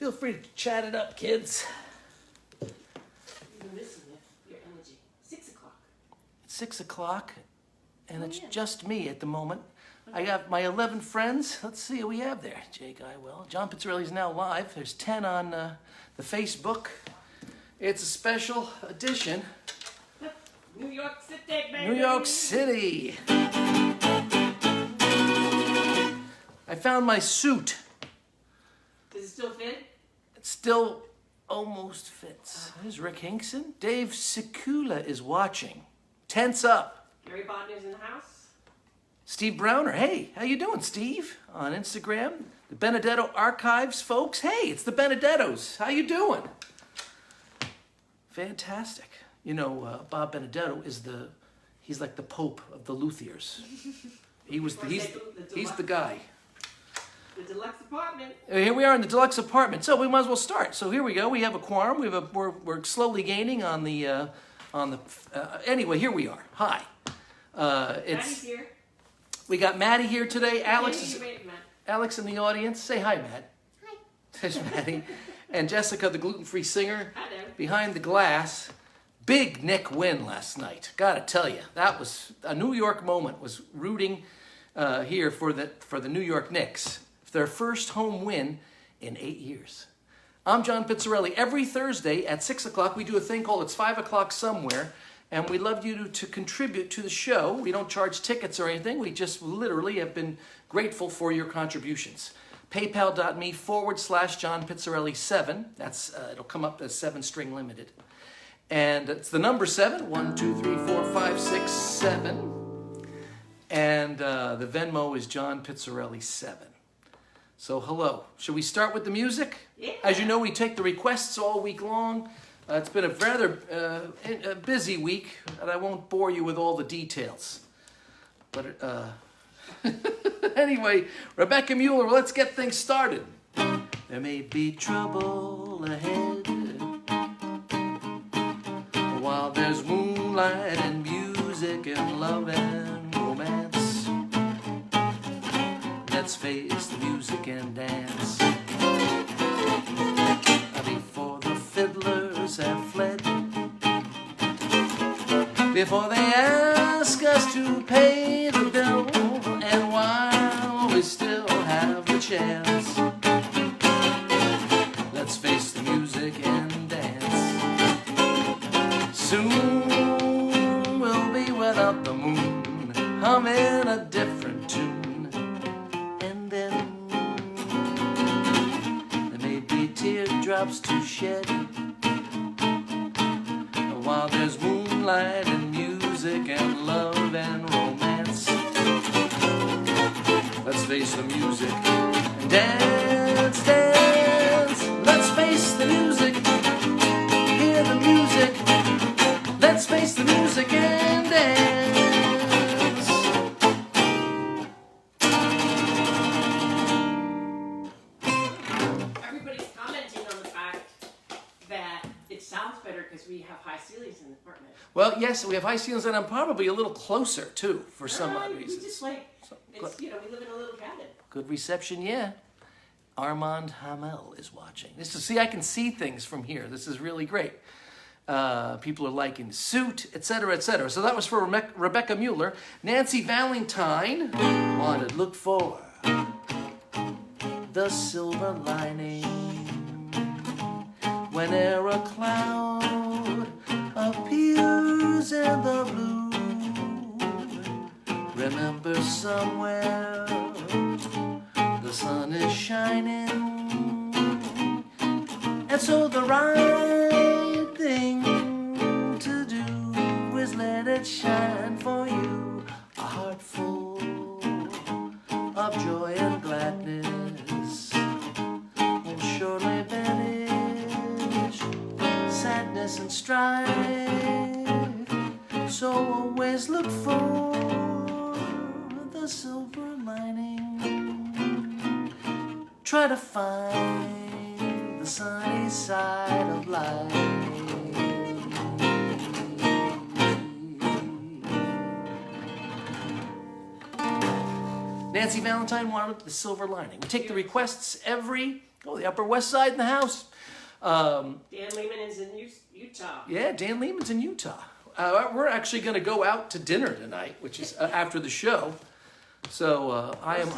Feel free to chat it up, kids. You're missing your energy. 6 o'clock. It's 6 o'clock, and it's yeah. just me at the moment. I got my 11 friends. Let's see who we have there. Jake Iwell. John Pizzarelli is now live. There's 10 on the Facebook. It's a special edition. New York City, baby. New York City. I found my suit. Does it still fit? It still almost fits. There's Rick Hinkson. Dave Sikula is watching. Tense up. Gary Bodner's in the house. Steve Browner. Hey, how you doing, Steve? On Instagram. The Benedetto Archives, folks. Hey, it's the Benedettos. How you doing? Fantastic. You know, Bob Benedetto is he's like the Pope of the luthiers. He's the guy. The deluxe apartment. Here we are in the deluxe apartment. So we might as well start. So here we go. We have a quorum. We're slowly gaining on the anyway, here we are. Hi. Maddie's here. We got Maddie here today. Alex Matt. in the audience. Say hi, Matt. Hi. There's Maddie. And Jessica, the gluten-free singer, Hi there. behind the glass. Big Nick win last night. Gotta tell you, that was a New York moment. Was rooting here for the New York Knicks. Their first home win in 8 years. I'm John Pizzarelli. Every Thursday at 6 o'clock, we do a thing called It's 5 O'Clock Somewhere, and we love you to contribute to the show. We don't charge tickets or anything. We just literally have been grateful for your contributions. PayPal.me/John Pizzarelli 7. That's it'll come up as 7-string limited. And it's the number 7, 1, 2, 3, 4, 5, 6, 7. And the Venmo is John Pizzarelli 7. So hello. Should we start with the music? Yeah. As you know, we take the requests all week long. It's been a rather busy week, and I won't bore you with all the details. But anyway, Rebecca Mueller, let's get things started. There may be trouble ahead, while there's moonlight and music and love and romance. Let's face the music and dance. Before the fiddlers have fled, before they ask us to pay the bill, and while we still have the chance, let's face the music and dance. Soon we'll be without the moon, humming a different tune, and then there may be teardrops to shed, while there's moonlight and music and love and romance. Let's face the music and dance, dance. Let's face the music, hear the music. Let's face the music and dance. Everybody's commenting on the fact that it sounds better because we have high ceilings in the apartment. Well, yes, we have high ceilings, and I'm probably a little closer too, for some odd We reason. just we live in a little cabin. Good reception, yeah. Armand Hamel is watching. I can see things from here. This is really great. People are liking the suit, etc., etc. So that was for Rebecca Mueller. Nancy Valentine wanted look for the silver lining whenever a cloud appears in the blue. Remember somewhere the sun is shining, and so the right thing to do is let it shine for you. A heart full of joy and gladness will surely banish sadness and strife. So always look for the silver lining. Try to find the sunny side of life. Nancy Valentine wanted the silver lining. We take the requests every Oh, the Upper West Side in the house. Dan Lehman is in Utah. Yeah, Dan Lehman's in Utah. We're actually going to go out to dinner tonight, which is after the show. So I am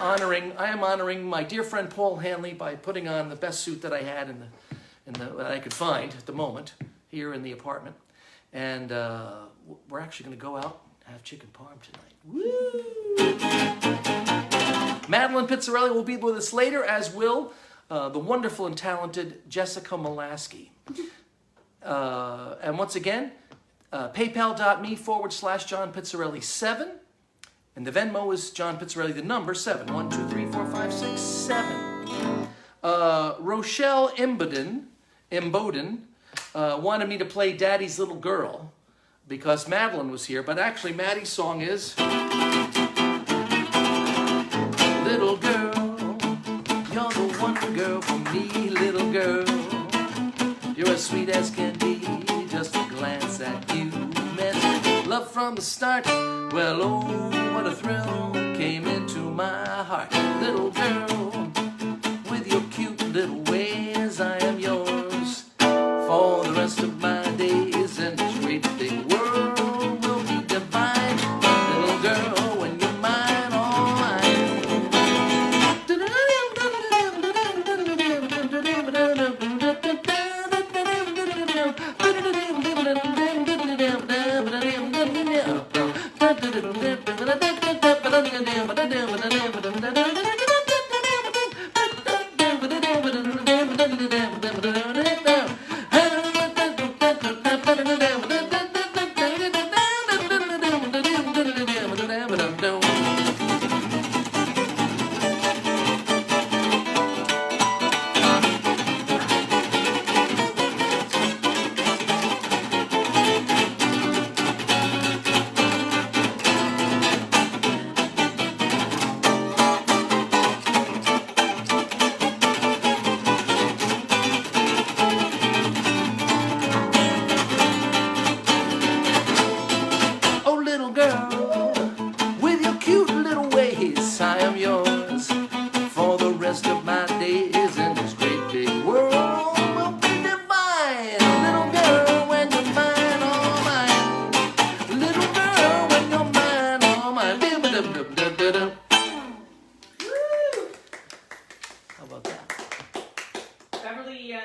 honoring my dear friend Paul Hanley by putting on the best suit that I had that I could find at the moment here in the apartment, and we're actually going to go out and have chicken parm tonight. Woo! Madeline Pizzarelli will be with us later, as will the wonderful and talented Jessica Molaski. And once again, paypal.me/John Pizzarelli 7. And the Venmo is John Pizzarelli, the number 7. 1, 2, 3, 4, 5, 6, 7. Rochelle Imboden wanted me to play Daddy's Little Girl because Madeline was here. But actually, Maddie's song is Little Girl, you're the one girl for me, little girl. You're as sweet as can be, just a glance at you meant love from the start. Well, oh, what a thrill came into my heart. Little girl, with your cute little ways, I am yours for the rest of my days, and this great big world will be divine. Little girl, when you're mine, all mine.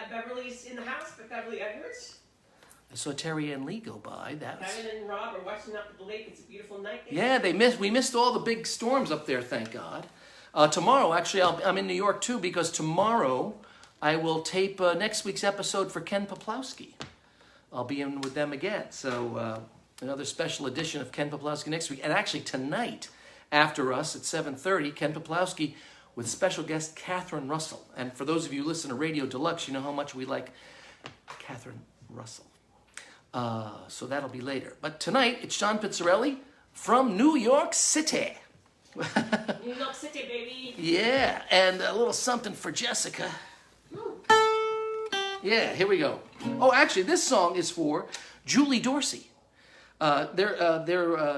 Beverly's in the house, but Beverly Edwards. I saw Terry and Lee go by. Kevin and Rob are watching up at the lake. It's a beautiful night. Yeah, we missed all the big storms up there, thank God. Tomorrow, actually, I'm in New York too, because tomorrow I will tape next week's episode for Ken Poplawski. I'll be in with them again. So another special edition of Ken Poplawski next week. And actually tonight, after us at 7:30, Ken Poplawski with special guest Catherine Russell. And for those of you who listen to Radio Deluxe, you know how much we like Catherine Russell. So that'll be later. But tonight, it's John Pizzarelli from New York City. New York City, baby. Yeah, and a little something for Jessica. Yeah, here we go. Oh, actually, this song is for Julie Dorsey.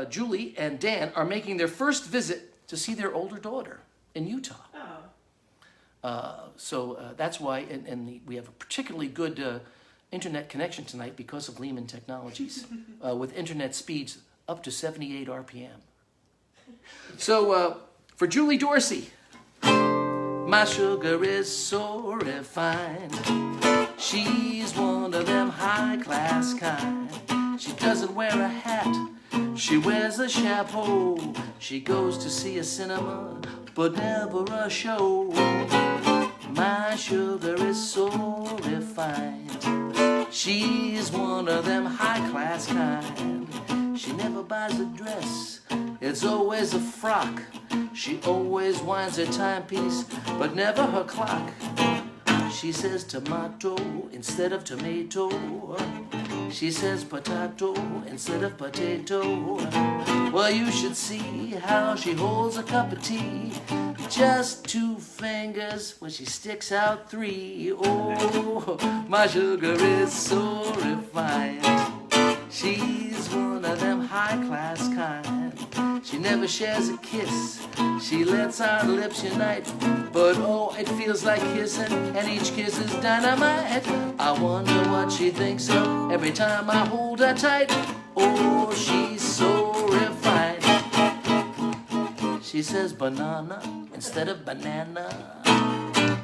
Julie and Dan are making their first visit to see their older daughter in Utah. So that's why, and we have a particularly good internet connection tonight because of Lehman Technologies, with internet speeds up to 78 RPM. So for Julie Dorsey, my sugar is so refined. She's one of them high-class kind. She doesn't wear a hat, she wears a chapeau. She goes to see a cinema, but never a show. My sugar is so refined. She's one of them high-class kind. She never buys a dress, it's always a frock. She always winds her timepiece, but never her clock. She says tomato instead of tomato. She says potato instead of potato. Well, you should see how she holds a cup of tea. Just 2 fingers when she sticks out 3. Oh, my sugar is so refined. She's one of them high-class kind. She never shares a kiss. She lets our lips unite, but oh, it feels like kissing, and each kiss is dynamite. I wonder what she thinks of every time I hold her tight. Oh, she's so refined. She says banana instead of banana.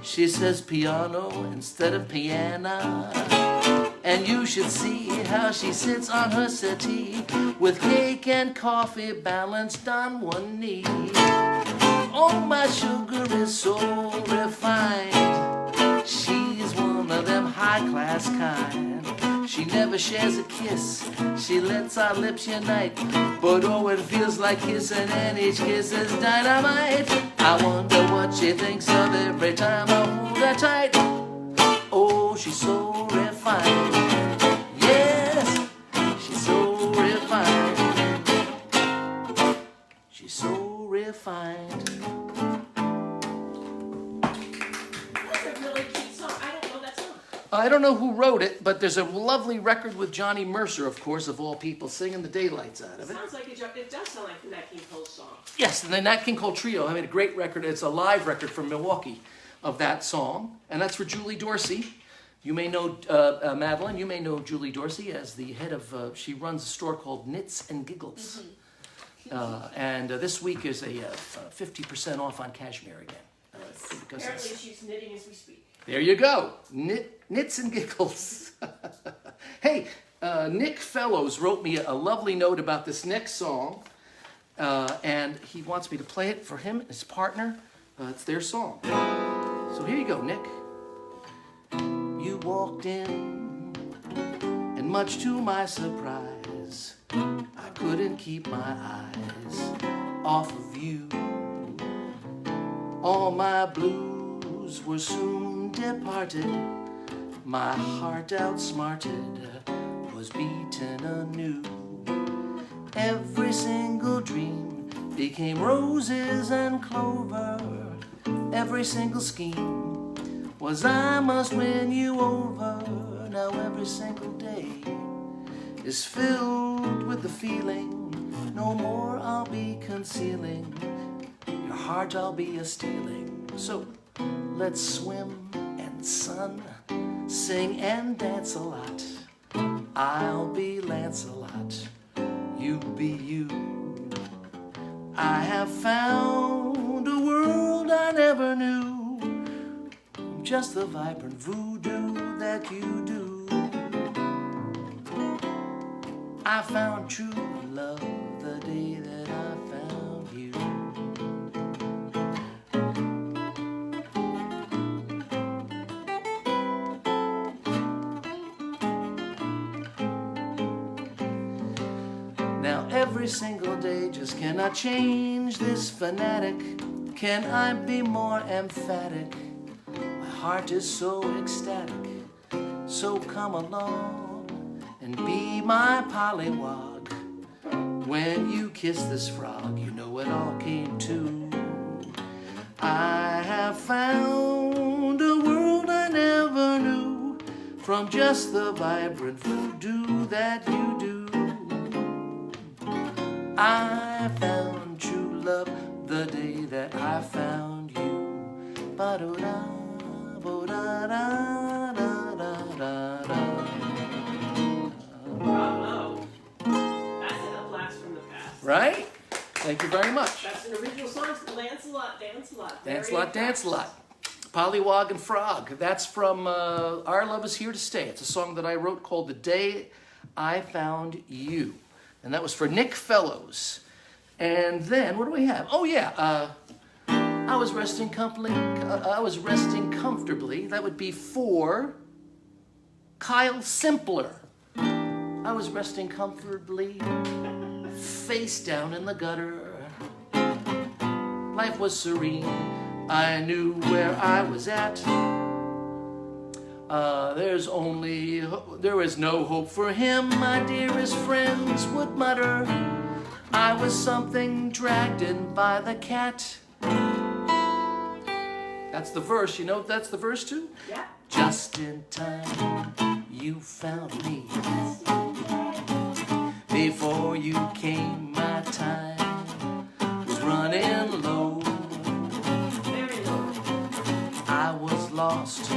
She says piano instead of piano. And you should see how she sits on her settee with cake and coffee balanced on one knee. Oh, my sugar is so refined. She's one of them high-class kind. She never shares a kiss. She lets our lips unite, but oh, it feels like kissing, and each kiss is dynamite. I wonder what she thinks of every time I hold her tight. Oh, she's so refined. Yes, she's so refined. She's so refined. That's a really cute song. I don't know that song. I don't know who wrote it, but there's a lovely record with Johnny Mercer, of course, of all people, singing the daylights out of it. Sounds like it does sound like the Nat King Cole song. Yes, and the Nat King Cole Trio, I made a great record. It's a live record from Milwaukee of that song, and that's for Julie Dorsey. You may know, Madeline, you may know Julie Dorsey as the head of, she runs a store called Knits and Giggles. And this week is a 50% off on cashmere again. Because Apparently she's knitting as we speak. there you go, Knits and Giggles. Hey, Nick Fellows wrote me a lovely note about this next song, and he wants me to play it for him and his partner. It's their song. So here you go, Nick. You walked in, and much to my surprise, I couldn't keep my eyes off of you. All my blues were soon departed. My heart outsmarted was beaten anew. Every single dream became roses and clover. Every single scheme was I must win you over. Now every single day is filled with the feeling, no more I'll be concealing, your heart I'll be a-stealing. So let's swim and sun, sing and dance a lot. I'll be Lancelot, you be you. I have found a world I never knew, just the vibrant voodoo that you do. I found true love the day that I found you. Now every single day just cannot change this fanatic. Can I be more emphatic? My heart is so ecstatic. So come along and be my pollywog. When you kiss this frog, you know it all came to. I have found a world I never knew, from just the vibrant voodoo that you do. I found true love the day that I found you. Ba-do-da, bo-da-da-da-da-da-da. Bravo. That's a blast from the past. Right? Thank you very much. That's an original song. Lancelot, Dance-a-lot. Dance-a-lot, Dance-a-lot. Pollywog and Frog. That's from Our Love Is Here to Stay. It's a song that I wrote called The Day I Found You. And that was for Nick Fellows. And then, what do we have? Oh, yeah. I was resting comfortably. That would be for Kyle Simpler. I was resting comfortably, face down in the gutter. Life was serene. I knew where I was at. There was no hope for him, my dearest friends would mutter. I was something dragged in by the cat. That's the verse, you know that's the verse too? Yeah. Just in time, you found me. Before you came my time. running low. Very low. I was lost,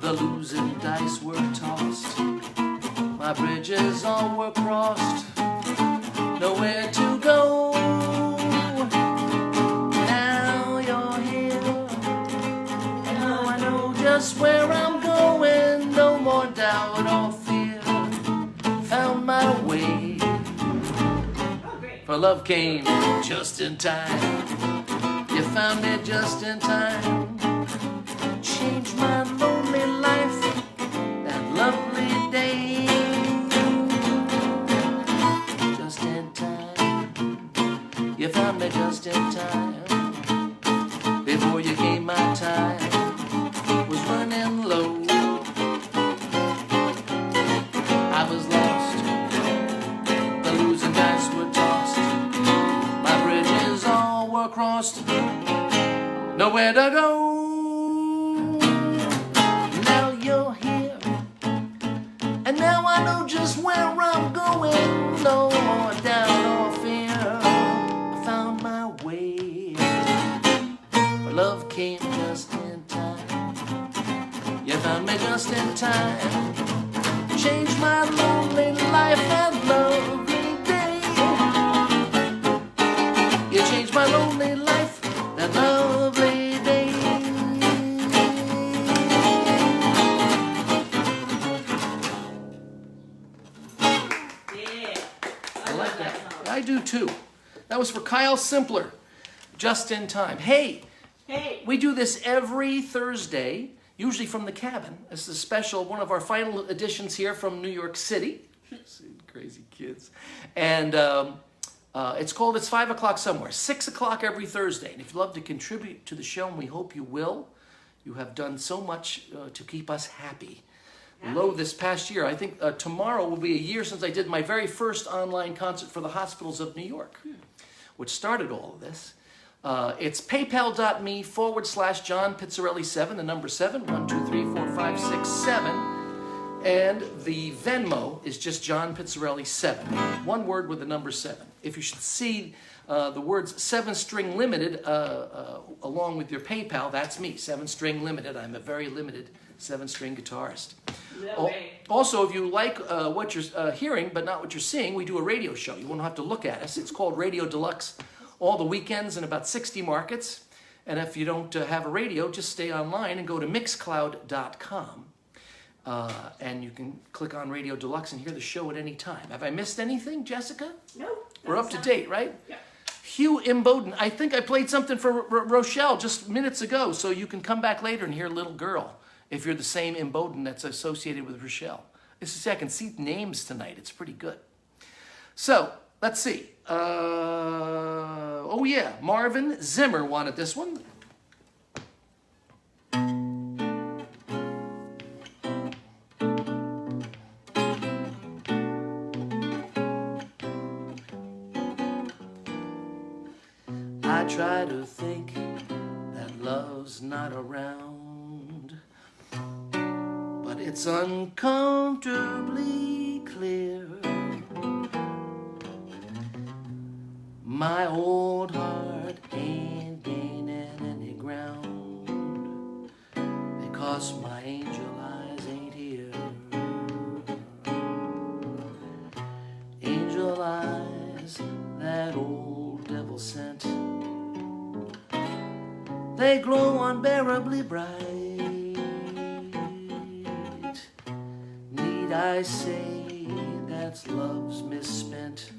the losing dice were tossed. My bridges all were crossed, nowhere to go. Now you're here, and now I know just where I'm going. No more doubt or fear, found my way. Oh, great. For love came just in time. You found it just in time. Changed my lonely life that lovely day. Just in time. You found me just in time. Before you came, my time was running low. I was lost. The losing dice were tossed. My bridges all were crossed. Nowhere to go. Now you're here, and now I know just where I'm going. No more doubt or fear, I found my way. For love came just in time. You found me just in time. Changed my lonely life that lovely day. You changed my lonely life that lovely day. Yeah. I like that. song. I do too. That was for Kyle Simpler, just in time. Hey, Hey. we do this every Thursday, usually from the cabin. This is a special, one of our final editions here from New York City. Crazy kids. And it's called It's 5 o'clock somewhere, 6 o'clock every Thursday. And if you'd love to contribute to the show, and we hope you will, you have done so much to keep us happy. Lo, this past year, I think tomorrow will be a year since I did my very first online concert for the hospitals of New York, which started all of this. It's paypal.me/John Pizzarelli 7, the number 7, 1, 2, 3, 4, 5, 6, 7. And the Venmo is just John Pizzarelli 7. One word with the number 7. If you should see the words 7-string limited along with your PayPal, that's me, 7-string limited. I'm a very limited 7-string guitarist. No way. Also, if you like what you're hearing but not what you're seeing, we do a radio show. You won't have to look at us. It's called Radio Deluxe, all the weekends in about 60 markets. And if you don't have a radio, just stay online and go to mixcloud.com. And you can click on Radio Deluxe and hear the show at any time. Have I missed anything, Jessica? No. We're up to date, right? Yeah. Hugh Imboden. I think I played something for Rochelle just minutes ago, so you can come back later and hear Little Girl if you're the same Imboden that's associated with Rochelle. I can see names tonight. It's pretty good. So, let's see. Oh yeah, Marvin Zimmer wanted this one. I try to think that love's not around, but it's uncomfortably clear. My old heart ain't gaining any ground because my angel eyes ain't here. Angel eyes, that old devil sent, they glow unbearably bright. Need I say that's love's misspent?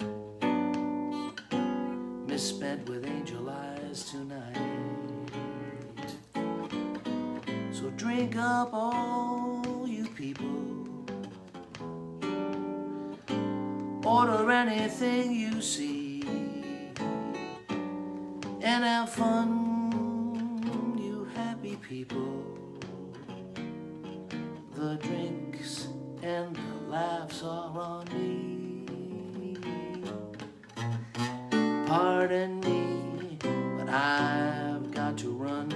Misspent with angel eyes tonight. So drink up all you people, order anything you see, and have fun, you happy people. The drinks and the laughs are on me. Pardon me, but I've got to run.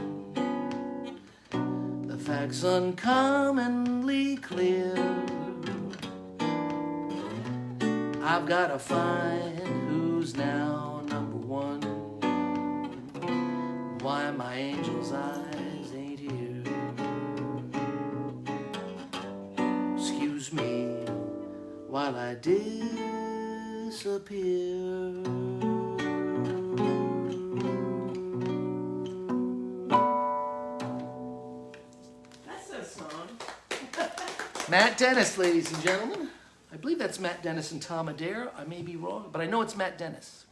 The facts uncommonly clear. I've got to find who's now number one. why my angel's eyes ain't here. Excuse me while I disappear. That's a song. Matt Dennis, ladies and gentlemen. I believe that's Matt Dennis and Tom Adair. I may be wrong, but I know it's Matt Dennis.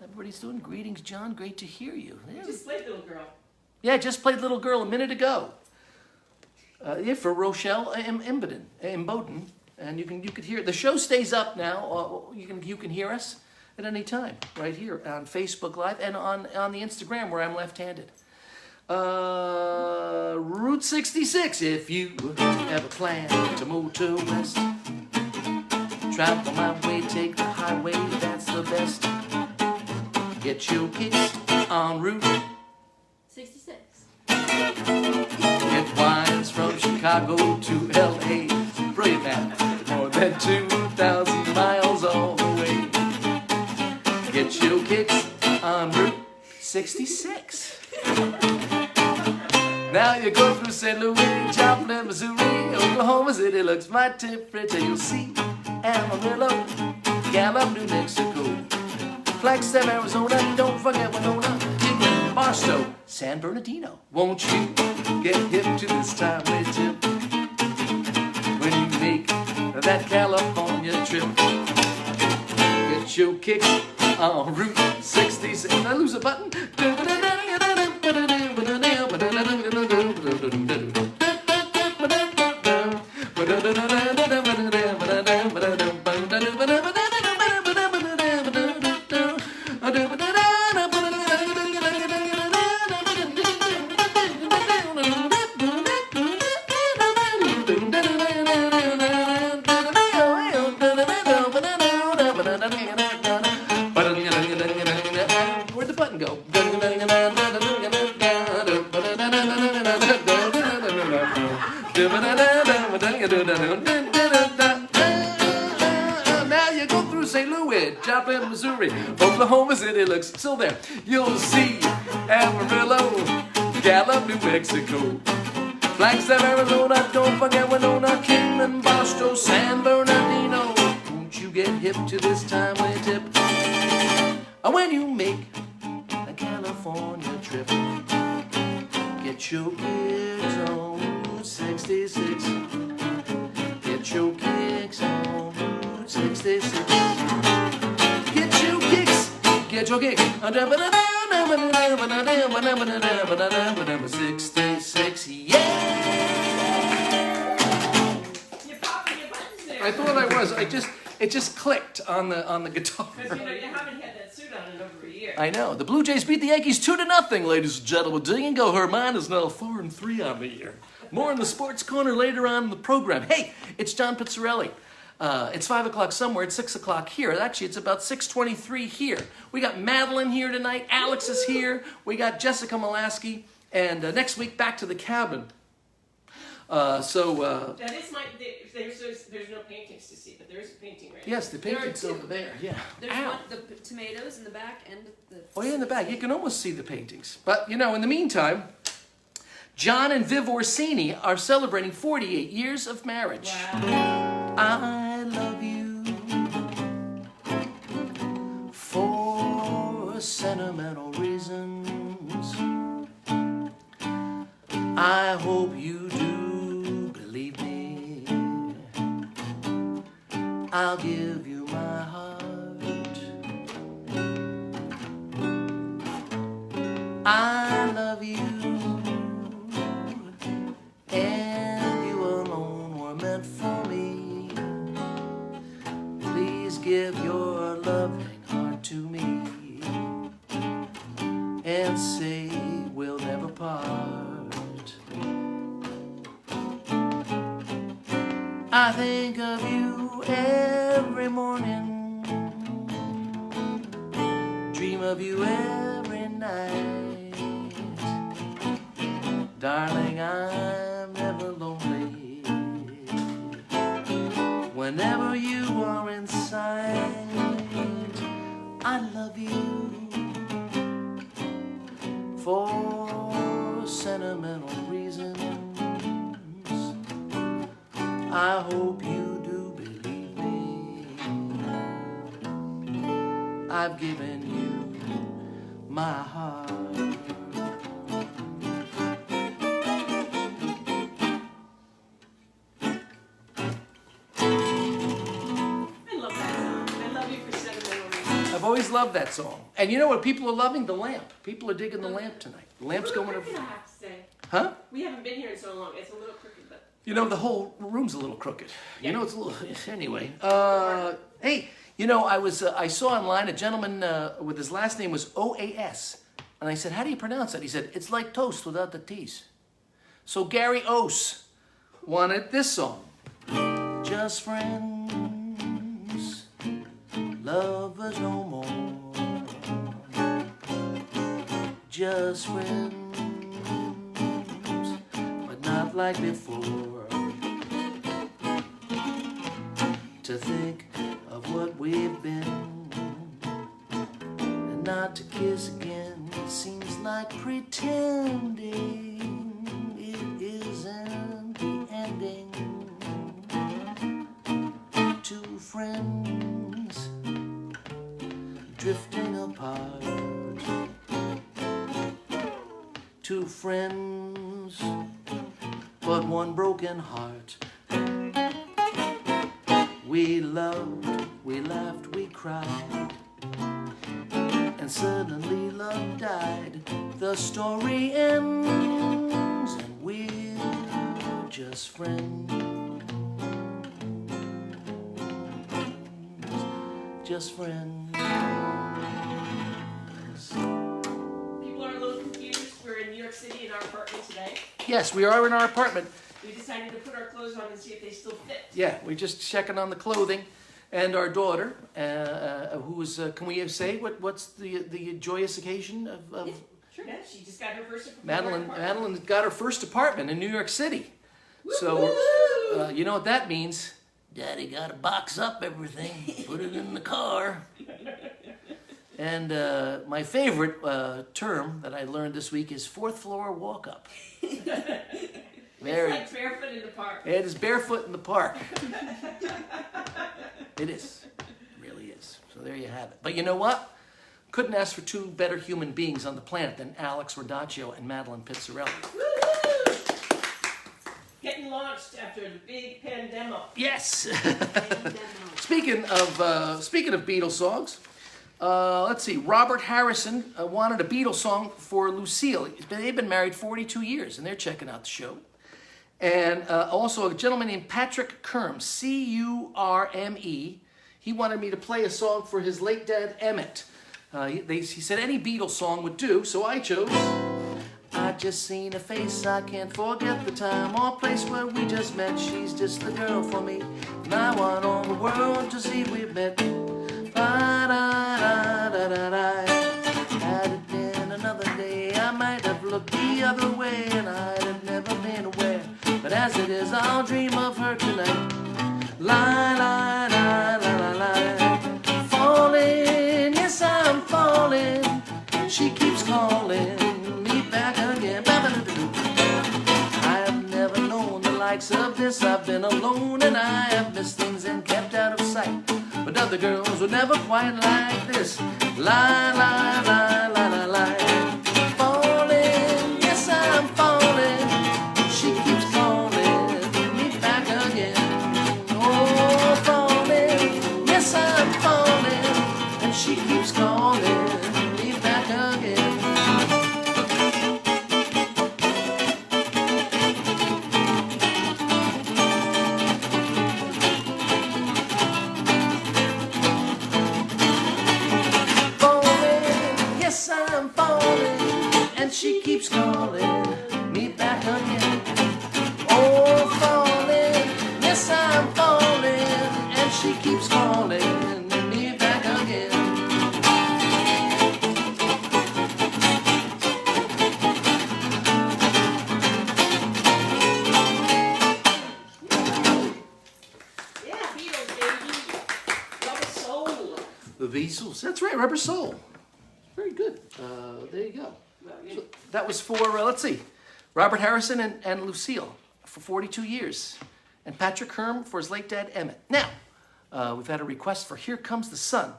Everybody's doing greetings, John. Great to hear you. You just played Little Girl. Yeah, I just played Little Girl a minute ago. Yeah, for Rochelle Imboden, and you could hear it. The show stays up now. You can hear us at any time right here on Facebook Live and on the Instagram where I'm left-handed. Route 66. If you ever plan to move to west, travel my way, take the highway. That's the best. Get your kicks on Route 66. It winds from Chicago to L.A. Brilliant, man. More than 2,000 miles all the way. Get your kicks on Route 66. Now you go through St. Louis, Joplin, Missouri, Oklahoma City looks mighty temperature. You'll see Amarillo, Gallup, New Mexico, Flagstaff, Arizona, don't forget Winona, Kingman, Barstow, San Bernardino. Won't you get hip to this timely tip when you make that California trip? Get your kicks on Route 66. Did I lose a button? Where'd the button go? Now you go through St. Louis, Joplin, Missouri, Oklahoma City looks still there. You'll see Amarillo, Gallup, New Mexico, Flagstaff, Arizona, don't forget Winona, Kingman, Barstow, San Bernardino. Won't you get hip to this timely tip when you make a California trip? Get your kicks on Route 66. Get your kicks on Route 66. Get your kicks. Get your kicks. 66. Yeah. You're popping your buttons there. I thought I was. It just clicked on the guitar. Because you haven't had that suit on in over a year. I know. The Blue Jays beat the Yankees 2-0, ladies and gentlemen. Dingo Herman is now 4-3 on the year. More in the Sports Corner later on in the program. Hey, it's John Pizzarelli. It's 5 o'clock somewhere. It's 6 o'clock here. Actually, it's about 6:23 here. We got Madeline here tonight. Alex is here. We got Jessica Molaski. And next week, back to the cabin. That is there's no paintings to see, but there is a painting right Yes, the There are painting's two. over there. Yeah. There's Ow. one, the tomatoes in the back and the... Oh, yeah, in the back. You can almost see the paintings. But, in the meantime, John and Viv Orsini are celebrating 48 years of marriage. Wow. I love you for sentimental reasons. I hope you do believe me. I'll give you my heart. I love you, and you alone were meant for me. Please give your loving heart to me and say we'll never part. I think of you every morning, dream of you every night. Darling, I'm never lonely whenever you are in sight. I love you for sentimental reasons. I hope you do believe me. I've given you my heart. I love that song. I love you for sentimental reasons. I've always loved that song. And you know what people are loving? The lamp. People are digging the lamp tonight. The lamp's going over. I have to say. Huh? We haven't been here in so long. It's a little crooked, but You know, the whole room's a little crooked. You know, it's a little. Anyway, hey, you know, I saw online a gentleman with his last name was OAS, and I said, "How do you pronounce that?" He said, "It's like toast without the T's." So Gary Ose wanted this song. Just friends, lovers no more. Just friends, but not like before. To think of what we've been and not to kiss again seems like pretending it isn't the ending. Two friends drifting apart. Two friends, but one broken heart. We loved, we laughed, we cried, and suddenly love died. The story ends, and we're just friends. Just friends. people are a little confused. We're in New York City in our apartment today. Yes, we are in our apartment. We decided to put our clothes on and see if they still fit. Yeah, we're just checking on the clothing. And our daughter, who is, can we say what's the joyous occasion of Sure. Yeah, she just got her first apartment. Madeline got her first apartment in New York City. So, you know what that means? Daddy got to box up everything, put it in the car. And my favorite term that I learned this week is fourth floor walk up. It's like barefoot in the park. It is barefoot in the park. It is. It really is. So there you have it. But you know what? Couldn't ask for two better human beings on the planet than Alex Rodacchio and Madeline Pizzarelli. Woo-hoo! Getting launched after the big pandemic. Yes. Speaking of Beatles songs, let's see. Robert Harrison wanted a Beatles song for Lucille. They've been married 42 years, and they're checking out the show. And also a gentleman named Patrick Curme, C-U-R-M-E. He wanted me to play a song for his late dad, Emmett. He said any Beatles song would do, so I chose. I just seen a face, I can't forget the time or place where we just met. She's just the girl for me, and I want all the world to see we've met. Ba-da-da-da-da-da. Had it been another day, I might have looked the other way, and I'd have never been aware. But as it is, I'll dream of her tonight. La la la la la la. Falling, yes I'm falling. She keeps calling me back again. I have never known the likes of this. I've been alone and I have missed things and kept out of sight. But other girls were never quite like this. La la la la la la. Falling, yes I'm falling. She keeps calling me back again. Oh, falling, yes I'm falling. And she keeps calling me back again. I'm falling, and she keeps calling me back again. Oh, falling, yes, I'm falling, and she keeps calling me back again. Yeah, Beatles, baby. Rubber Soul. The Beatles, that's right, Rubber Soul. Very good. There you go. Well, yeah. So that was for, let's see, Robert Harrison and Lucille for 42 years. And Patrick Herm for his late dad, Emmett. Now, we've had a request for Here Comes the Sun.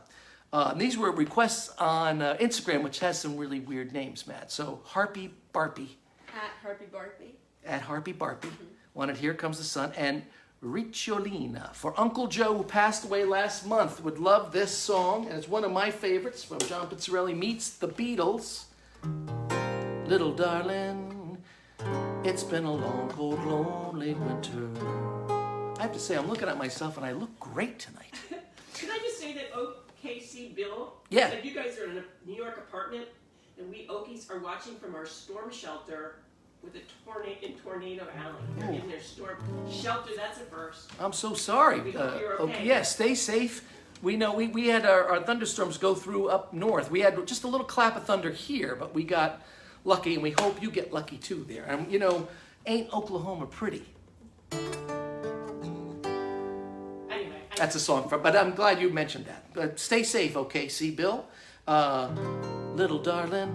And these were requests on Instagram, which has some really weird names, Matt. So Harpy Barpy. At Harpy Barpy. At Harpy Barpy. Wanted Here Comes the Sun. And Ricciolina for Uncle Joe, who passed away last month, would love this song. And it's one of my favorites from John Pizzarelli meets the Beatles. Little darling, it's been a long, cold, lonely winter. I have to say, I'm looking at myself and I look great tonight. Can I just say that OKC Bill Yeah. said you guys are in a New York apartment and we Okies are watching from our storm shelter with a tornado alley. They're in their storm shelter. That's a first. I'm so sorry. We hope you're okay. Yeah, stay safe. We know we had our thunderstorms go through up north. We had just a little clap of thunder here, but we got lucky, and we hope you get lucky too there. And you know, ain't Oklahoma pretty? Anyway, That's a song from, but I'm glad you mentioned that. But stay safe, OKC Bill. Little darling,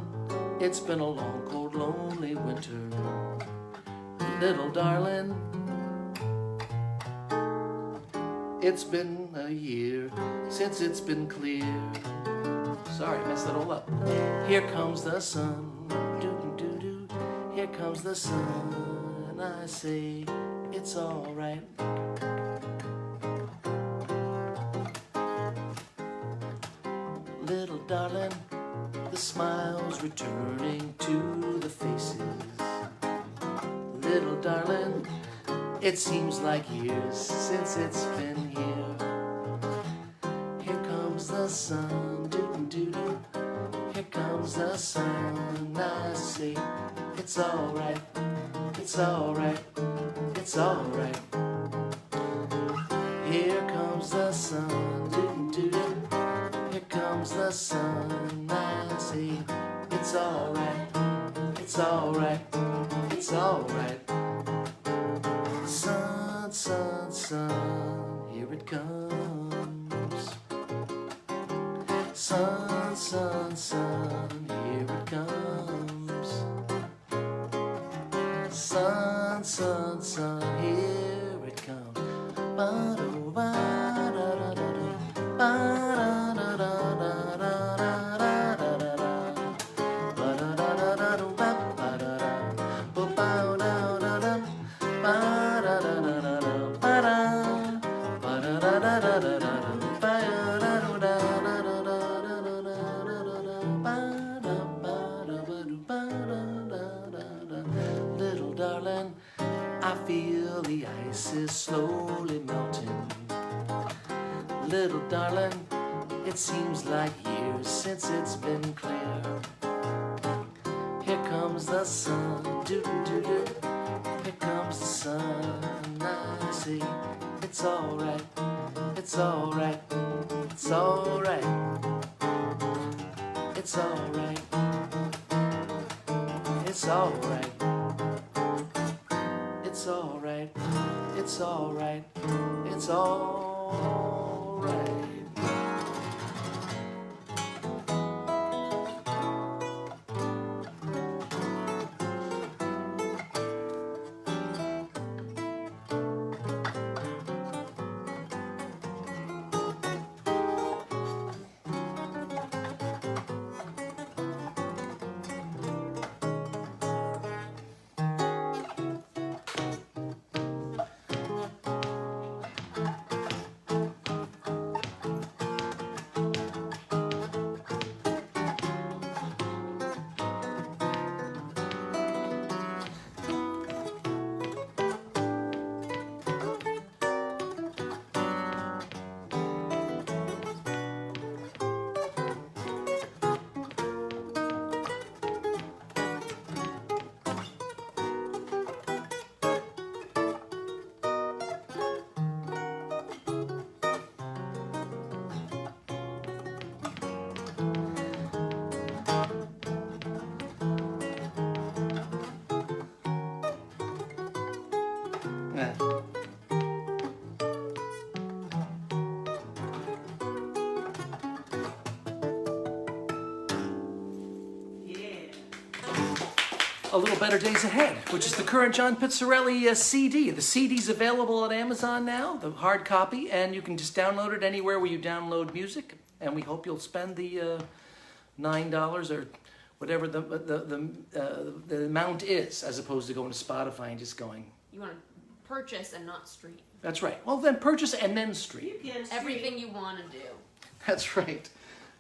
it's been a long, cold, lonely winter. Little darling, it's been a year since it's been clear. Sorry, I messed that all up. Here comes the sun, doo-doo-doo-doo. Here comes the sun, and I say it's all right. Little darling, the smile's returning to the faces. Little darling, it seems like years since it's been here. Here comes the sun, doo-doo-doo-doo. Here comes the sun, I say it's alright, it's alright, it's alright. Here comes the sun, doo-doo-doo-doo. Here comes the sun, I say it's alright, it's alright, it's alright. Sun, sun, sun, here it comes. Sun, sun, sun, here it comes. Sun, sun, sun, here it comes. Ba-do, ba-da-da-da-da, ba-da-da-da-da-da-da-da-da-da. Ba-da-da-da-da-da, ba-da-da, ba-ba-da-da-da, ba-da-da-da-da-da, ba-da, ba-da-da-da-da-da-da, little darling, I feel the ice is slowly melting. Little darling, it seems like years since it's been clear. Here comes the sun, doo-doo-doo. Here comes the sun, I say it's alright, it's alright, it's alright, it's alright, it's alright, it's alright, it's alright, it's alright. A Little Better Days Ahead, which is the current John Pizzarelli CD. The CD's available at Amazon now, the hard copy, and you can just download it anywhere where you download music. And we hope you'll spend the $9 or whatever the amount is, as opposed to going to Spotify and just going. You want to purchase and not stream. That's right. Well, then purchase and then stream. You can stream. Everything you want to do. That's right.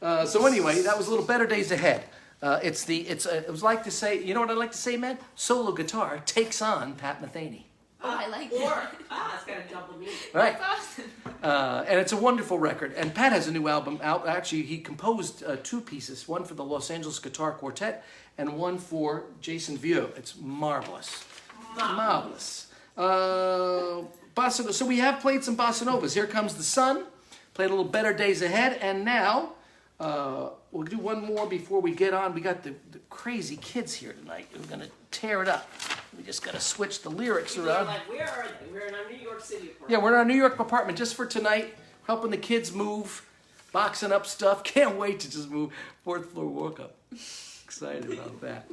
So anyway, that was A Little Better Days Ahead. It was like to say, you know what I'd like to say, man? Solo guitar takes on Pat Metheny. Oh, I like Or, that. it's got a double meaning. Right. That's awesome. And it's a wonderful record. And Pat has a new album out. Actually, he composed two pieces, one for the Los Angeles Guitar Quartet and one for Jason Vieux. It's marvelous. Marvelous. So we have played some bossa novas. Here Comes the Sun. Played A Little Better Days Ahead. And now we'll do one more before we get on. We got the crazy kids here tonight. We're going to tear it up. We just got to switch the lyrics People are around. like, where are they? We're in our New York City apartment. Yeah, we're in our New York apartment just for tonight, helping the kids move, boxing up stuff. Can't wait to just move. Fourth floor walk up. Excited about that.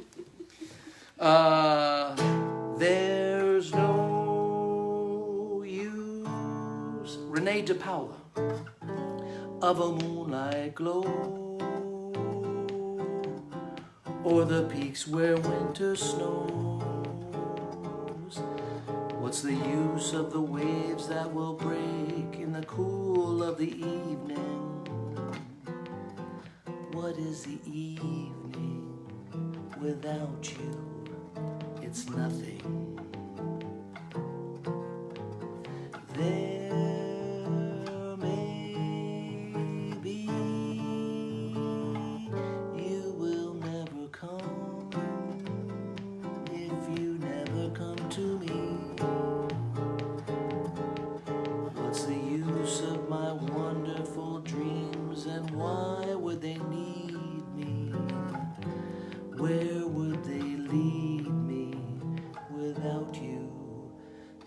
There's no use. Renee DePaula. Of a moonlight glow, or the peaks where winter snows. What's the use of the waves that will break in the cool of the evening? What is the evening without you? It's nothing. There may be, you will never come if you never come to me. What's the use of my wonderful dreams, and why would they need me? Where would they lead me without you?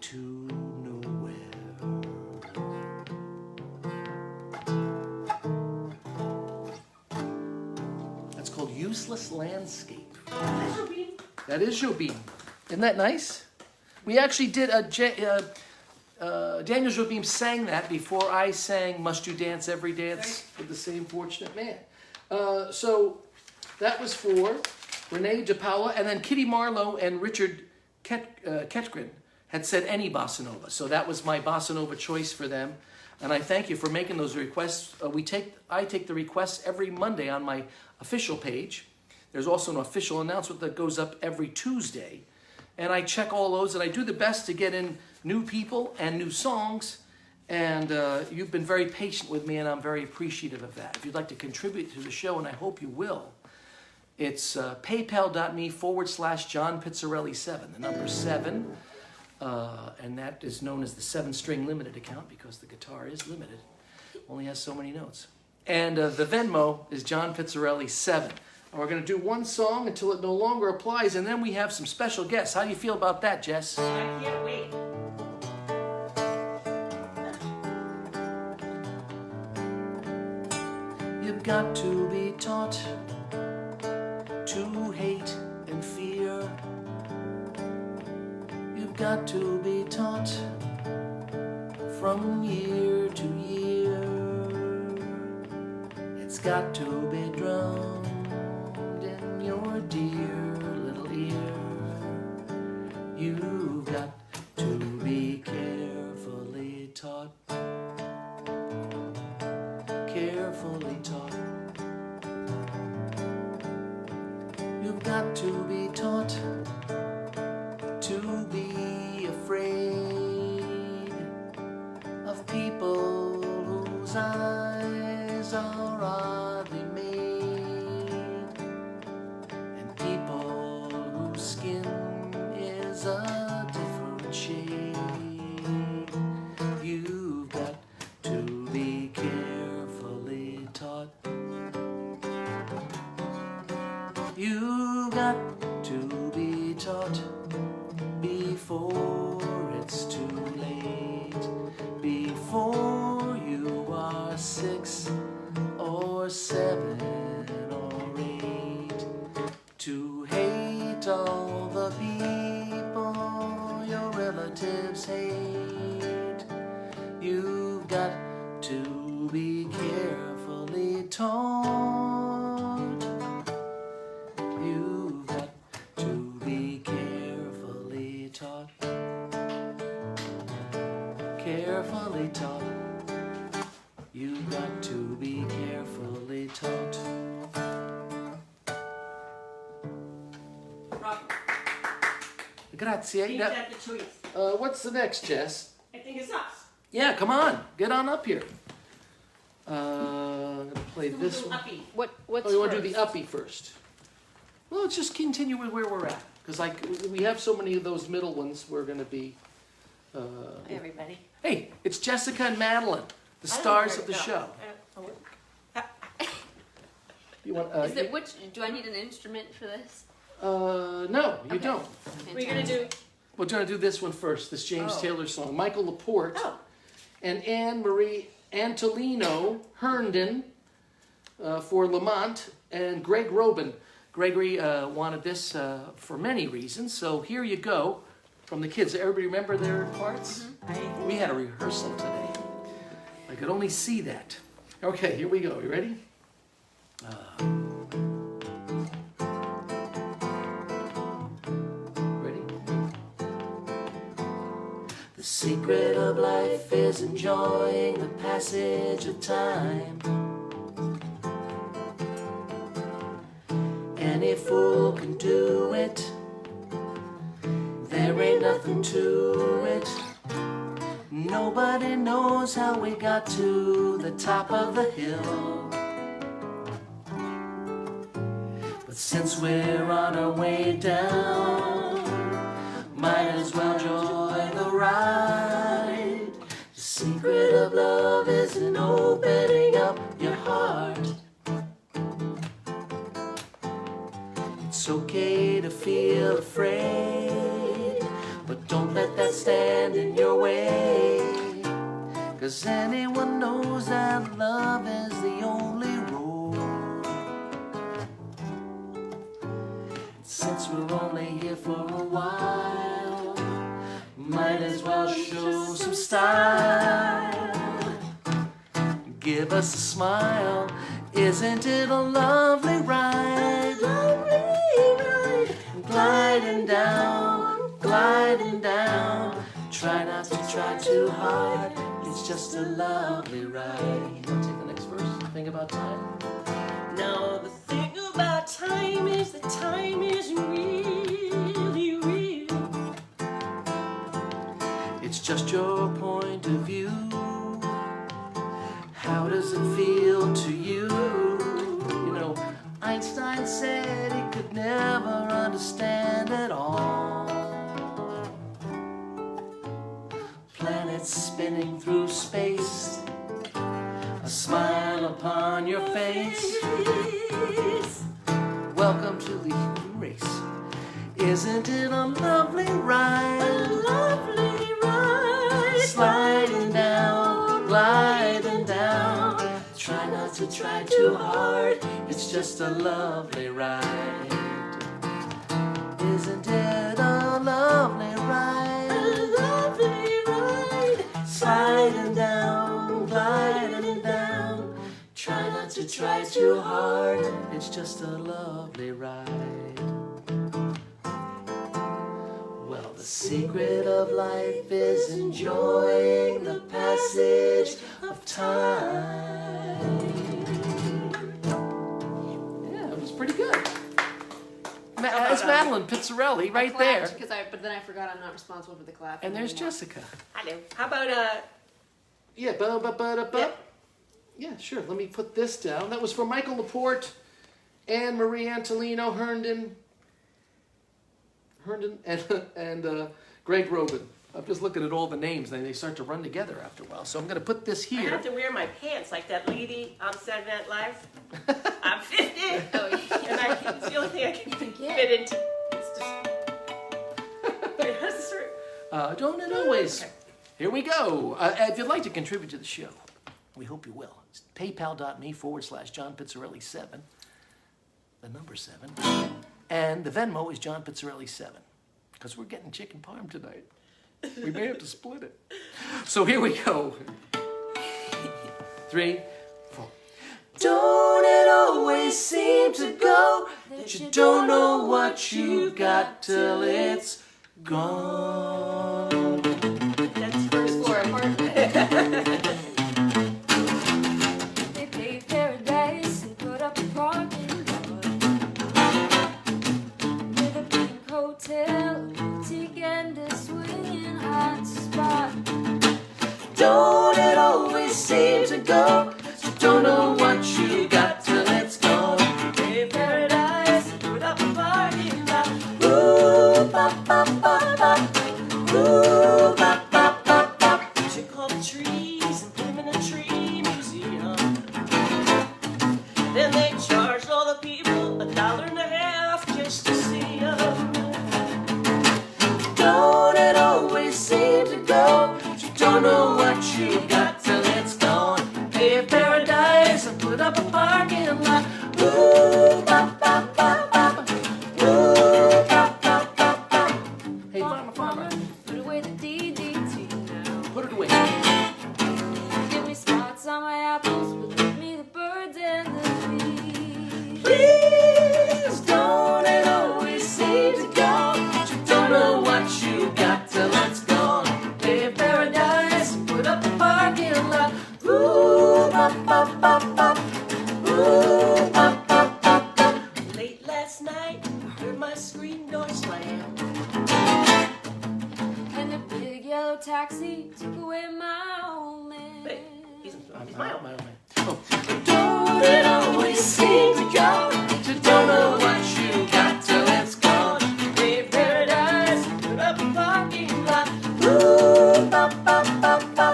To nowhere. That's called Useless Landscape. That's your beat. That is Jobim. Isn't that nice? We actually did Daniel Jobim sang that before I sang Must You Dance Every Dance with the Same Fortunate Man. So that was for Renee DePaula, and then Kitty Marlowe and Richard Ketgren had said any bossa nova. So that was my bossa nova choice for them. And I thank you for making those requests. I take the requests every Monday on my official page. There's also an official announcement that goes up every Tuesday. And I check all those, and I do the best to get in new people and new songs. And you've been very patient with me, and I'm very appreciative of that. If you'd like to contribute to the show, and I hope you will, it's paypal.me/John Pizzarelli 7, the number 7. And that is known as the 7-string limited account because the guitar is limited. Only has so many notes. And the Venmo is John Pizzarelli 7. And we're going to do one song until it no longer applies, and then we have some special guests. How do you feel about that, Jess? I can't wait. You've got to be taught to hate and fear. You've got to be taught from year to year. It's got to be drummed in your dear little ear. You've got to be carefully taught. Carefully taught. You've got to be taught to be afraid of people whose eyes are oddly made, and people whose skin is a different shade. You've got to be carefully taught. You've got to be taught before it's too late, before you are 6 or 7 or 8, to hate all the people your relatives hate. You've got to be carefully taught. You've got to be carefully taught. Carefully taught. You've got to be carefully taught. Bravo. Grazie. Teach at the choice. What's the next, Jess? I think it's us. Yeah, come on. Get on up here. I'm going to play this one. Uppy. What's Oh, you want to do first? the uppy first? Well, let's just continue with where we're at. Because we have so many of those middle ones, we're going to be... Everybody. Hey, it's Jessica and Madeline, the stars of the show. You want? Is it which? Do I need an instrument for this? No, you Okay. don't. We're gonna do. We're going to do this one first, this James Oh. Taylor song. Michael Laporte Oh. and Anne-Marie Antolino Herndon for Lamont and Greg Robin. Gregory wanted this for many reasons, so here you go from the kids. Everybody remember their parts? Mm-hmm. We had a rehearsal today. I could only see that. Okay, here we go. You ready? Ready? The secret of life is enjoying the passage of time. Any fool can do it. There ain't nothing to it. Nobody knows how we got to the top of the hill. But since we're on our way down, might as well enjoy the ride. The secret of love is in opening up your heart. It's okay to feel afraid, but don't let that stand in your way. 'Cause anyone knows that love is the only road. Since we're only here for a while, might as well show some style. Give us a smile, isn't it a lovely ride? Gliding down, gliding down. Try not to try too hard, it's just a lovely ride. You want to take the next verse? Think about time? Now the thing about time is that time is really real. It's just your point of view. How does it feel to you? You know, Einstein said he could never understand it all. Planets spinning through space, a smile upon your face. Welcome to the human race. Isn't it a lovely ride? A lovely ride. Sliding down, gliding down. Try not to try too hard, it's just a lovely ride. Isn't it a lovely ride? A lovely ride. Sliding down, gliding down. Try not to try too hard, it's just a lovely ride. Well, the secret of life is enjoying the passage of time. Yeah, it was pretty good. It's Madeline Pizzarelli right there. But then I forgot I'm not responsible for the clap. And there's Jessica. Hello. How about Yeah, Yep. Yeah, sure. Let me put this down. That was for Michael Laporte, Anne-Marie Antolino Herndon, and Greg Robin. I'm just looking at all the names, and they start to run together after a while. So I'm going to put this I here. have to wear my pants like that lady on Saturday Night Live. I'm 50, Oh, yeah. and it's the only thing I can Yeah. fit into. It's just. Wait, how's this work? Don't it always? Okay. Here we go. If you'd like to contribute to the show, we hope you will. It's paypal.me/John Pizzarelli 7, the number 7, and the Venmo is John Pizzarelli 7. because we're getting chicken parm tonight. We may have to split it. So here we go. 3, 4. Don't it always seem to go that you don't know what you got till it's gone? That's first For a apartment. They paved paradise and put up a parking lot with a pink hotel, boutique and a swinging hot spot. Don't it always seem to go that you don't know what you got till it's gone? Paved paradise and put up a parking lot. Ooh, ba, ba, ba, ba. Ooh, ba, ba, ba, ba. Took all the trees and put them in a tree museum. Then they charged all the people $1.50 just to see them. Don't it always seem to go that you don't know what you got till it's gone? Pave paradise and put up a parking lot. Ooh, ba, ba, ba, ba. Ooh, ba, ba, ba, ba. Hey, farmer, Put away the DDT now. put it away. Give me spots on my apples, but leave me the birds and the bees. Please, don't it always seem to go that you don't know what you got till it's gone? Pave paradise and put up a parking lot. Ooh, ba, ba, ba, ba. Ooh, ba, ba, ba, ba. Late last night, I heard my screen door slam. And a big yellow taxi took away my old man. Hey, he's My old man. Oh. Don't it always seem to go that you don't know what you got till it's gone? Paved paradise and put up a parking lot. Ooh, ba, ba, ba, ba.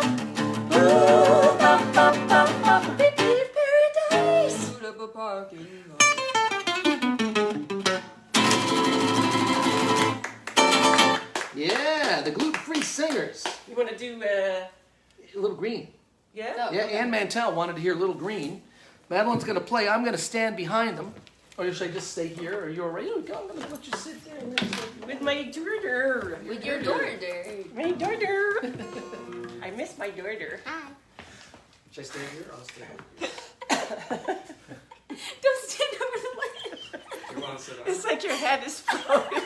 Ooh, ba, ba, ba, ba. Pave paradise. Put up a parking lot. Yeah, the gluten-free singers. You want to do, Little Green. yeah? Oh. Yeah, Ann Mantell wanted to hear Little Green. Madeline's going to play. I'm going to stand behind them. Or should I just stay here? Or you're ready to go? I'm going to let you sit there. And then With my daughter. With your daughter. My daughter. I miss my daughter. Hi. should I stay here? Or I'll stay here. Don't stand over the ledge. You want to sit It's like your head is floating.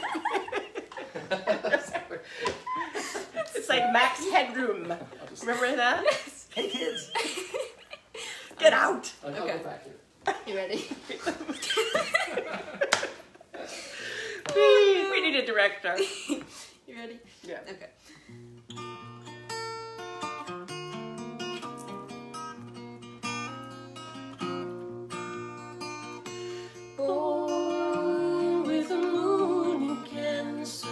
It's like Max Headroom. Remember that? Hey, kids. Get out. I'll Okay. go back here. You ready? We need a director. You ready? Yeah. Okay. Born with a moon in Cancer.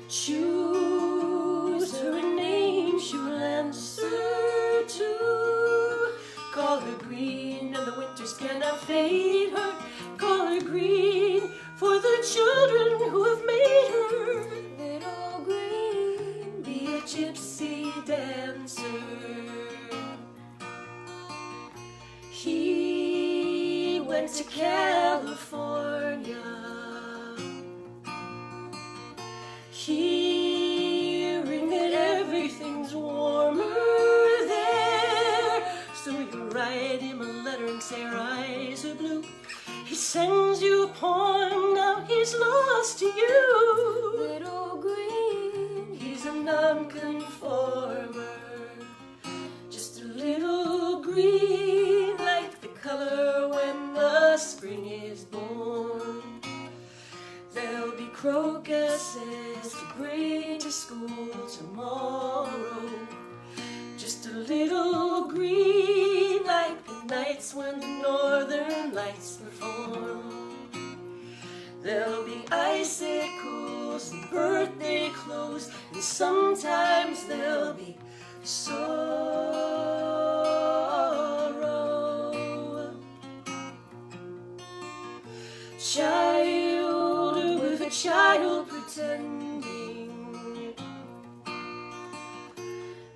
Choose her a name she will answer to. Call her green and the winters cannot fade her. Call her green for the children who have made her. Little green, Be a gypsy dancer. He went to California. Hearing that everything's warmer there. So you write him a letter and say her eyes are blue. He sends you a poem, now he's lost to you. little green, He's a nonconformer, just a little green, like the color when the spring is born. There'll be crocuses to bring to school tomorrow, just a little green, like the nights when the northern lights perform. There'll be icicles and birthday clothes, and sometimes there'll be sorrow. Child with a child pretending,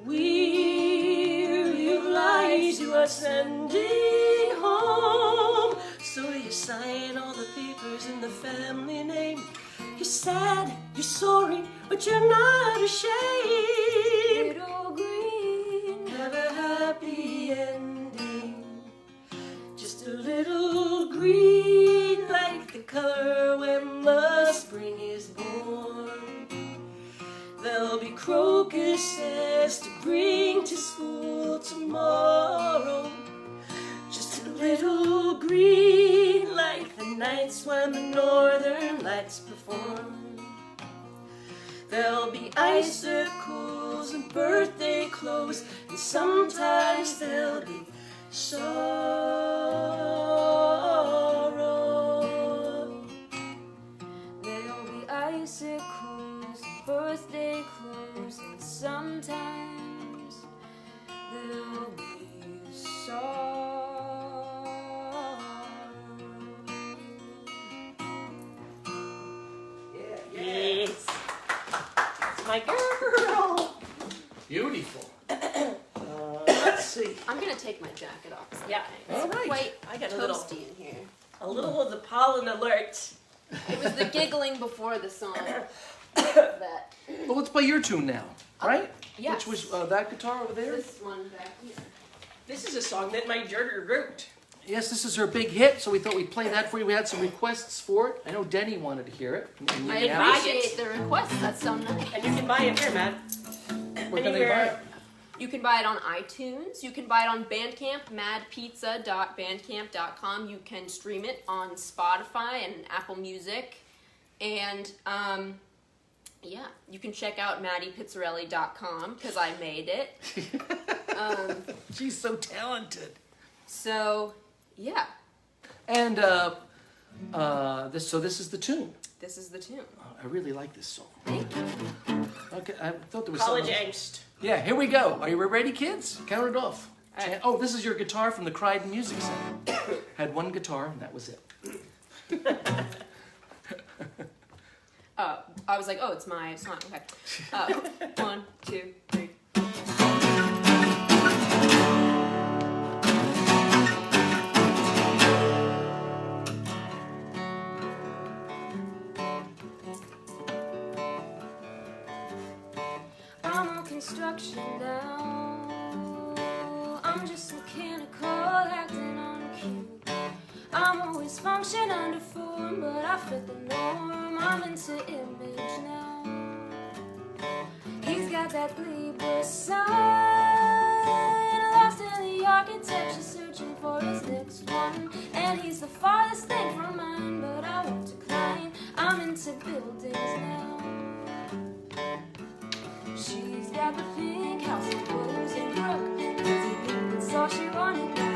weary of lies you are sending home. So you sign all the papers in the family name. You're sad, you're sorry, but you're not ashamed. Little green, Have a happy ending. Just a little green, like the color when the spring is born. There'll be crocuses to bring to school tomorrow. Just a little green, like the nights when the northern lights perform. There'll be icicles and birthday clothes, and sometimes there'll be sorrow. there'll be icicles and birthday clothes, and sometimes there'll be sorrow. Yes. That's my girl. Beautiful. Let's see. I'm gonna take my jacket off. Yeah. All right. Quite I got a little, toasty in here. a little of the pollen alert. It was the giggling before the song that Well, let's play your tune now, right? yes. Which was that guitar over there? this one back here. This is a song that my daughter wrote. Yes, this is her big hit, so we thought we'd play that for you. We had some requests for it. I know Denny wanted to hear it. And I Minneapolis. appreciate the request. That's so nice. And you can buy it here, man. Where can they buy Anywhere. it? You can buy it on iTunes. You can buy it on Bandcamp, madpizza.bandcamp.com. You can stream it on Spotify and Apple Music. And, yeah, you can check out MaddiePizzarelli.com because I made it. She's so talented. So, yeah, And this is the tune. this is the tune. I really like this song. Thank you. Okay, I thought there was College something. angst. Yeah, here we go. Are you ready, kids? Count it off. All right. Oh, this is your guitar from the Cried Music Center. Had one guitar, and that was it. I was like, oh, it's my song. Okay. 1, 2, 3. I'm on construction now. I'm just mechanical, acting on cue. I'm always function under form, but I fit the norm. I'm into image now. He's got that Libra sign, lost in the architecture, searching for his next one. And he's the farthest thing from mine, but I won't decline. I'm into buildings now. She's got the pink house and clothes and brook. That's all she wanted now.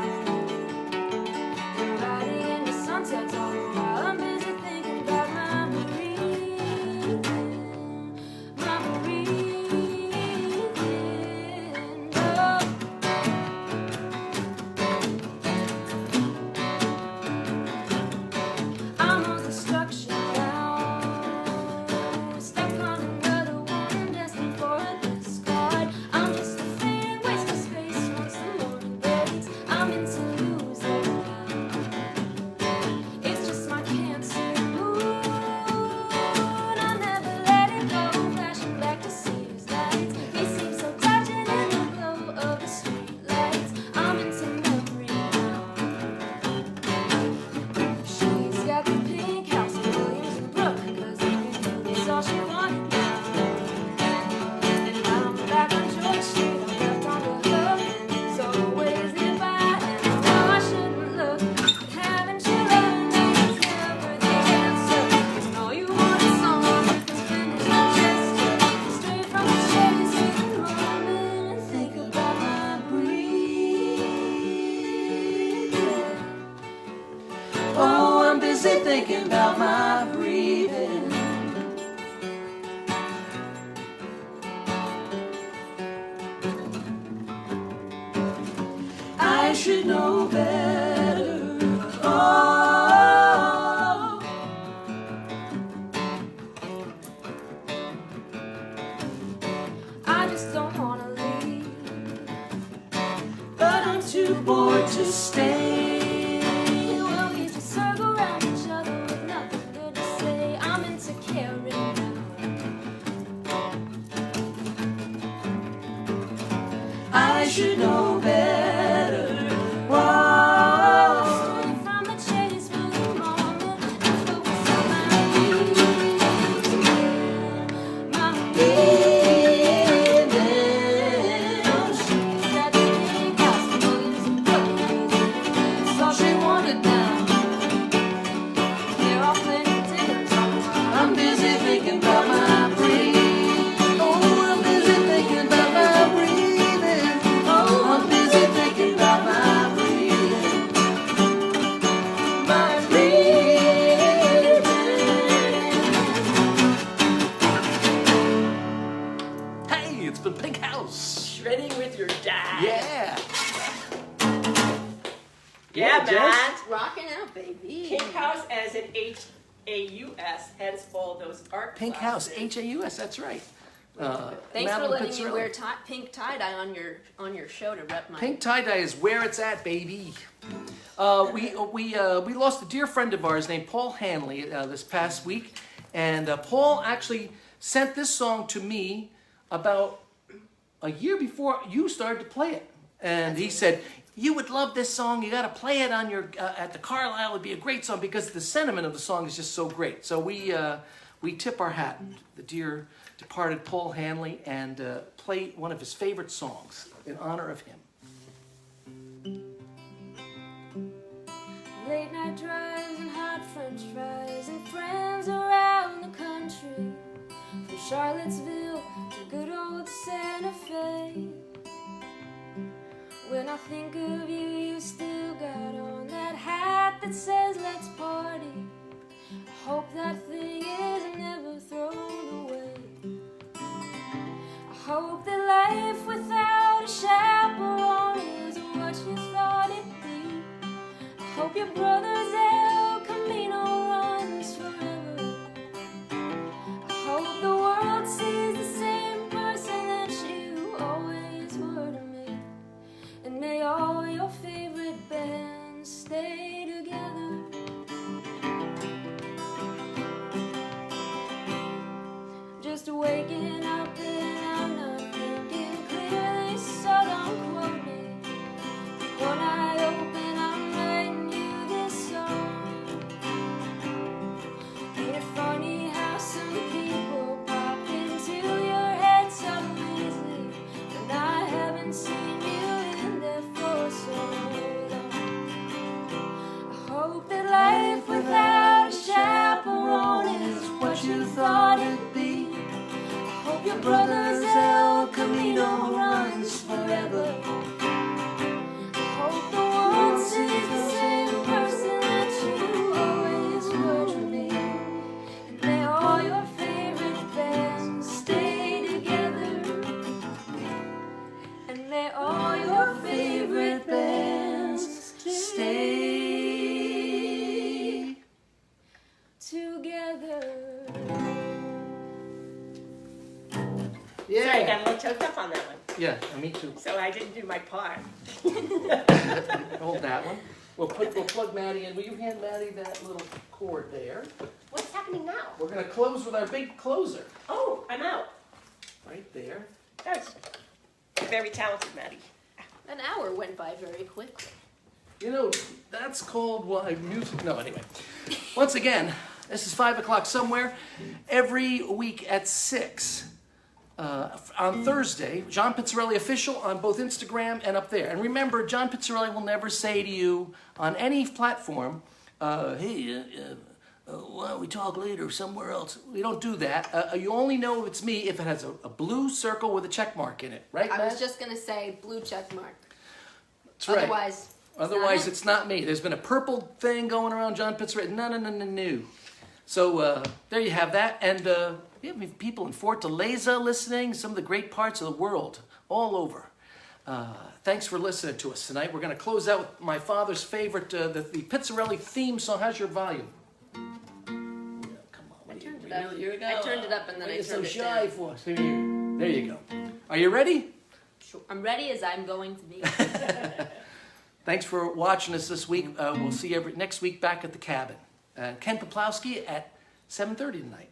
Riding into sunsets all the while. I'm busy thinking about my breathing. My breathing. Oh. I'm on construction now. Stuck on another one, destined for a discard. I'm just a faded waste of space once the morning breaks. I'm into losing now. It's just my cancer mood. I never let it go, flashing back to see his lights. He seems so touching in the glow of the street lights. I'm into memory now. She's got the pink house in Williamsburg, 'cause it's all she wanted now. And I'm back on George Street, I'm left on the hook. It's always nearby, and I know I shouldn't look. But haven't you learned that it's never the answer? And all you want is someone who can finish the gesture. Straight from the chase, take a moment and think about my breathing. Oh, I'm busy thinking about my breathing. I should know better. Oh, I just don't wanna leave. but I'm too bored to stay. We'll need to circle round. should know better. Whoa. Away from the chase for the moment and focus on my dreams. My Feelings. that big house, millions of broken. It's all she wanted now. They're all playing dinners on the line. I'm busy thinking about my breathing. Oh, I'm busy thinking about my breathing. Oh, I'm busy thinking about my breathing. My breathing. Hey, it's been Pink House. Shredding with your dad. Yeah. Yeah, Jess? man. Rocking out, baby. Pink House as in H-A-U-S, hence all those art Pink House, classes. H-A-U-S, that's right. Thanks for Madeline letting me Pizzarelli. wear pink tie-dye on your show to rep my... Pink tie-dye is where it's at, baby. We lost a dear friend of ours named Paul Hanley this past week, and Paul actually sent this song to me about a year before you started to play it, and he said, "You would love this song. You got to play it on your at the Carlisle. It'd be a great song because the sentiment of the song is just so great." So we tip our hat to the dear departed Paul Hanley and play one of his favorite songs in honor of him. Late night drives and hot French fries and friends around the country, from Charlottesville to good old Santa Fe. When I think of you, you still got on that hat that says let's party. I hope that thing is never thrown away. I hope that life without a chaperone is what you thought it'd be. I hope your brother's El Camino runs forever. I hope the world sees the same person that you always were to me. And may all your favorite bands stay together. Just waking up and I'm not thinking clearly, so don't quote me. One eye open, I'm writing you this song. Ain't it funny how some people pop into your head so easily, when I haven't seen you in there for so long. I hope that life without a chaperone is what you thought it'd be. I hope your brother's El Camino runs forever. I hope the world sees the same person that you always were to me. And may all your favorite bands stay together. And may all your favorite bands stay together. Sorry, I got a little choked up on that one. Yeah, me too. So I didn't do my part. Hold that one. We'll plug Maddie in. Will you hand Maddie that little cord there? What's happening now? We're gonna close with our big closer. Oh, I'm out. Right there. That's very talented, Maddie. An hour went by very quickly. You know, that's called why music. No, anyway. Once again, this is 5 o'clock somewhere. Every week at 6. On Thursday, John Pizzarelli Official on both Instagram and up there. And remember, John Pizzarelli will never say to you on any platform, hey, why don't we talk later somewhere else? We don't do that. You only know it's me if it has a blue circle with a check mark in it. Right, I Matt? was just going to say blue check mark. That's right. Otherwise, It's not me. There's been a purple thing going around John Pizzarelli. No. So there you have that. And we have people in Fortaleza listening, some of the great parts of the world, all over. Thanks for listening to us tonight. We're going to close out with my father's favorite, the Pizzarelli theme song. How's your volume? Yeah, come on. I turned it Really? up. Here we go. I turned it up and then Why I are you so turned it shy down. for us? There you go. Are you ready? Sure. I'm ready as I'm going to be. Thanks for watching us this week. We'll see you next week back at the cabin. Ken Poplowski at 7:30 tonight.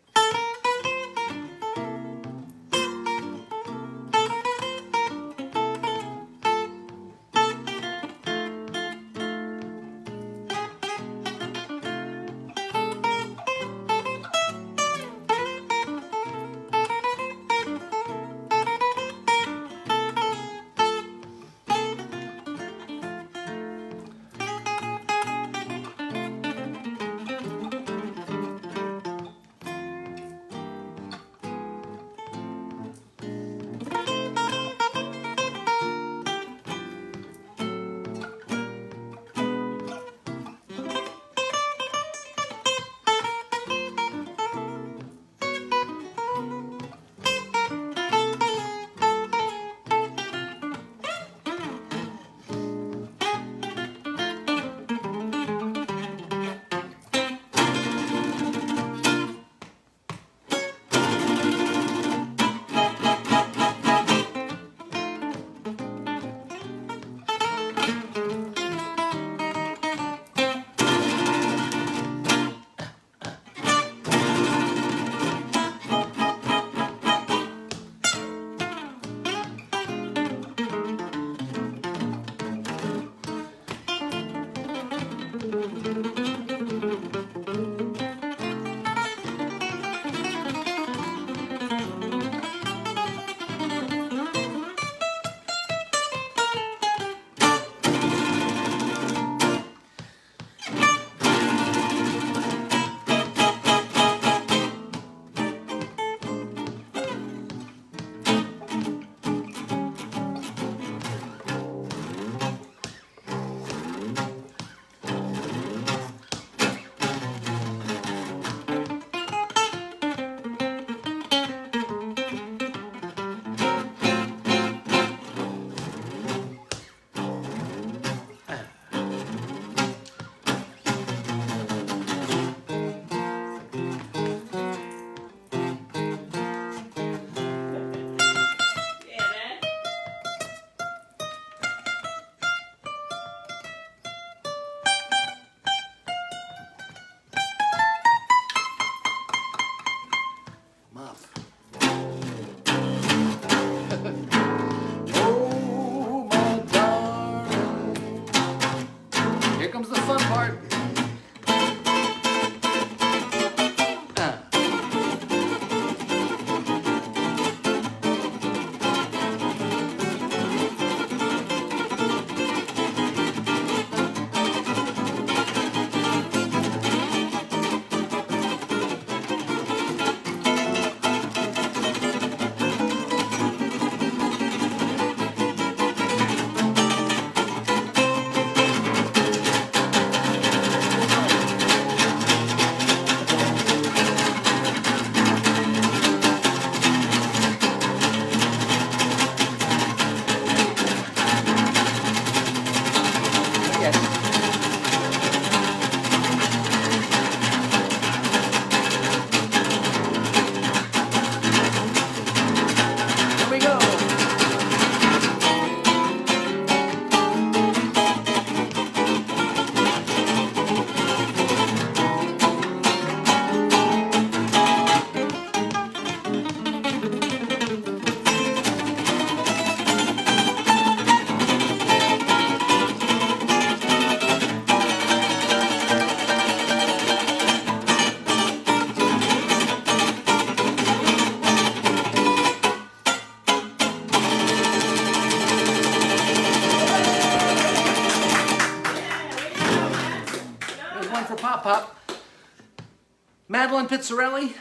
Madeline Pizzarelli,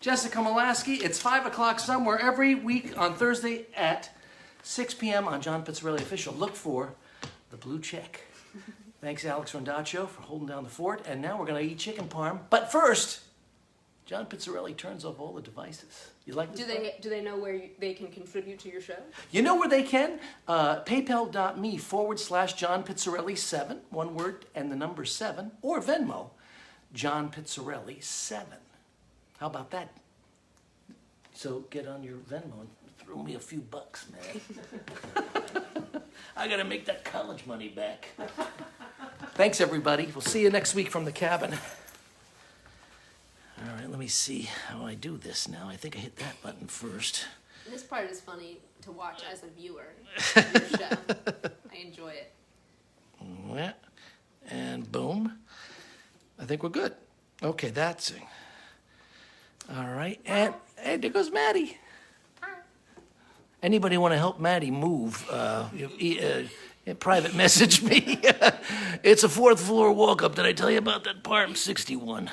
Jessica Molaski. It's 5 o'clock somewhere every week on Thursday at 6 p.m. on John Pizzarelli Official. Look for the blue check. Thanks, Alex Rondaccio, for holding down the fort. And now we're going to eat chicken parm. But first, John Pizzarelli turns off all the devices. You like this? Do they know where they can contribute to your show? You know where they can? PayPal.me/John Pizzarelli 7, one word, and the number 7, or Venmo, John Pizzarelli 7. How about that? So get on your Venmo and throw me a few bucks, man. I gotta make that college money back. Thanks, everybody. We'll see you next week from the cabin. All right, let me see how I do this now. I think I hit that button first. This part is funny to watch as a viewer of your show. I enjoy it. Yeah. And boom. I think we're good. Okay, that's it. All right, and there goes Maddie. Anybody want to help Maddie move? Private message me. It's a 4th floor walk up. Did I tell you about that parm? 61.